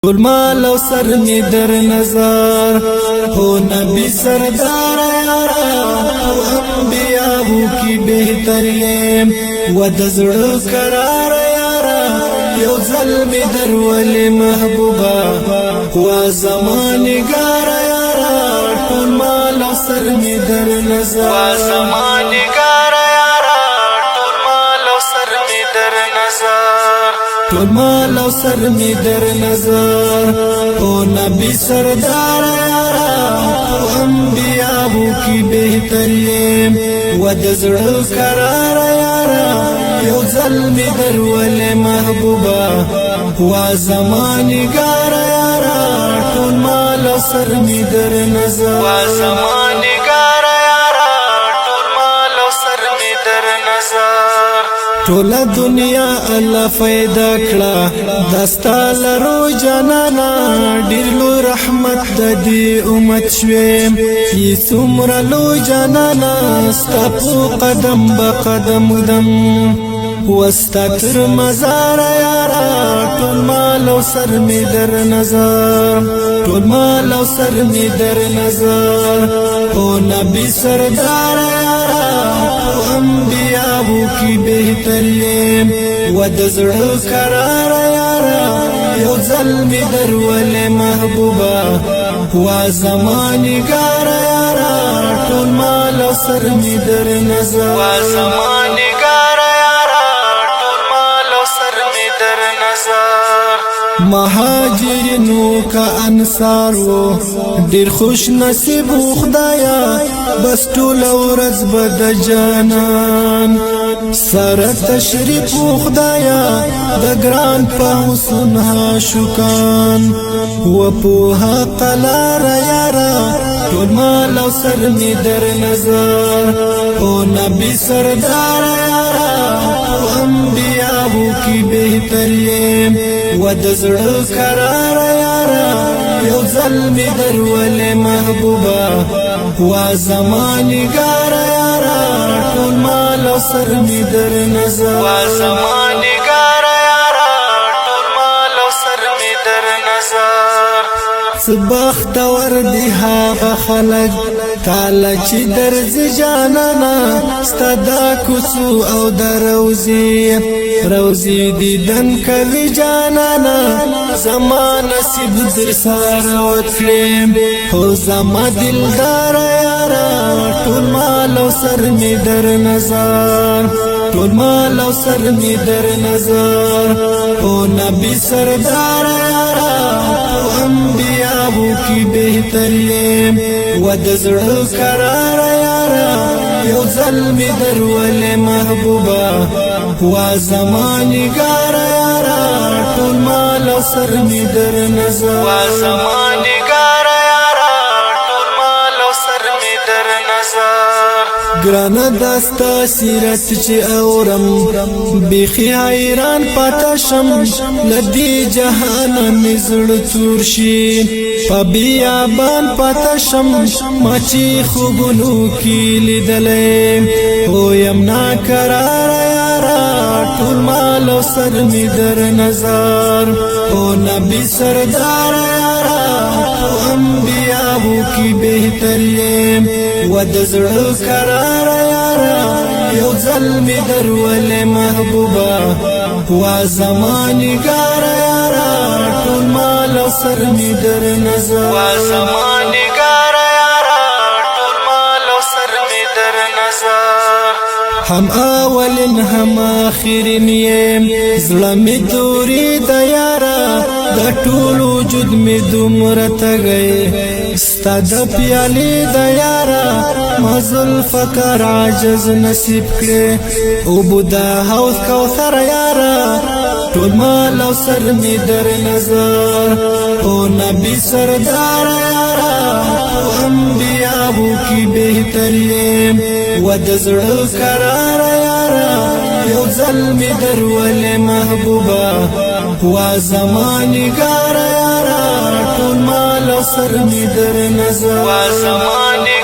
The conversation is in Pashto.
ټول مال او سر می در نظر هو نبی سردار یارا او انبیاءو کی بہتر یم و دزړو قرار یارا یو ظلم در ول محبوبا و زمانګار یارا ټول مال او سر می در نظر و زمانګار یارا ټول مال او سر می در نظر ټول مال او سر می در نظر او نبی سردار یارا او انبیاءو کی بہتر یم و دزړو قرار یارا یو ظلم در ول محبوبا و زمانګار یارا ټول مال او سر می در نظر و زمانګار یارا ټول مال او سر می در نظر ټول دنیا الله فائدہ کړه دستا لرو جانانا ډیر لو رحمت د دې امت شوم چې څومره لو جانانا ستاسو قدم به قدم دم واستتر مزار یارا ټول مال او سر می در نظر ټول مال او سر می در نظر او نبی سردار یارا او انبیاءو کی بہتر یم و دزړو قرار یارا یو ظلم در ول محبوبا و زمانګار یارا ټول مال او سر می در نظر و زمانګار مهاجرینو کا انصارو ډیر خوش نصیب خدایا بس ټول ورځ بد جانان سره تشریف خدایا د ګران په حسن شکان و په قلار یارا ټول مال او سر می در نظر او نبی سردار یارا او انبیاءو کی بہتر یم و دزړو قرار یارا یو ظلم در ول محبوبا و زمانګار یارا ټول مال او سر می در نظر و زمانګار یارا ټول مال او سر می در نظر سبخت ور دی هغه خلق تعالی چې درځ جانانا ستدا کوڅو او دروزی روزی دیدن کوي جانانا زمان نصیب در سره وتلم هو زما دلدار یارا ټول مال او سر می در نظر ټول مال او سر می در نظر او نبی سردار یارا او انبیاءو کی بہتر یم و دزړو قرار یارا یو ظلم در ول محبوبا و زمانګار یارا ټول مال او سر می در نظر و زمانګار یارا ټول مال او سر می در نظر ګران داستا سیرت چې اورم بخي حیران پتا شم لدی جهان مزړ تور شي په بیابان پتا شم مچی خوبونو کی لیدلې او یمنا قرار یارا ټول مال او سر می در نظر او نبی سردار یارا او انبیاءو کی بہتر یم و دزړو قرار یارا یو ظلم در ول محبوبا و زمانګار یارا ټول مال او سر می در نظر و زمانګار یارا ټول مال او سر می در نظر هم اولن هم آخرین یم زړه می دوری د یارا د ټول وجود می دومره تګي ستاد پیالي د یارا مزل فکر عجز نصیب کړي او بودا حوض کوثر یارا ټول مال او سر می در نظر او نبی سردار یارا او انبیاءو کی بہتر یم و دزړو قرار یارا یو ظلم در ول محبوبا و زمانګار یارا ټول مال او سر می در نظر و زمانګار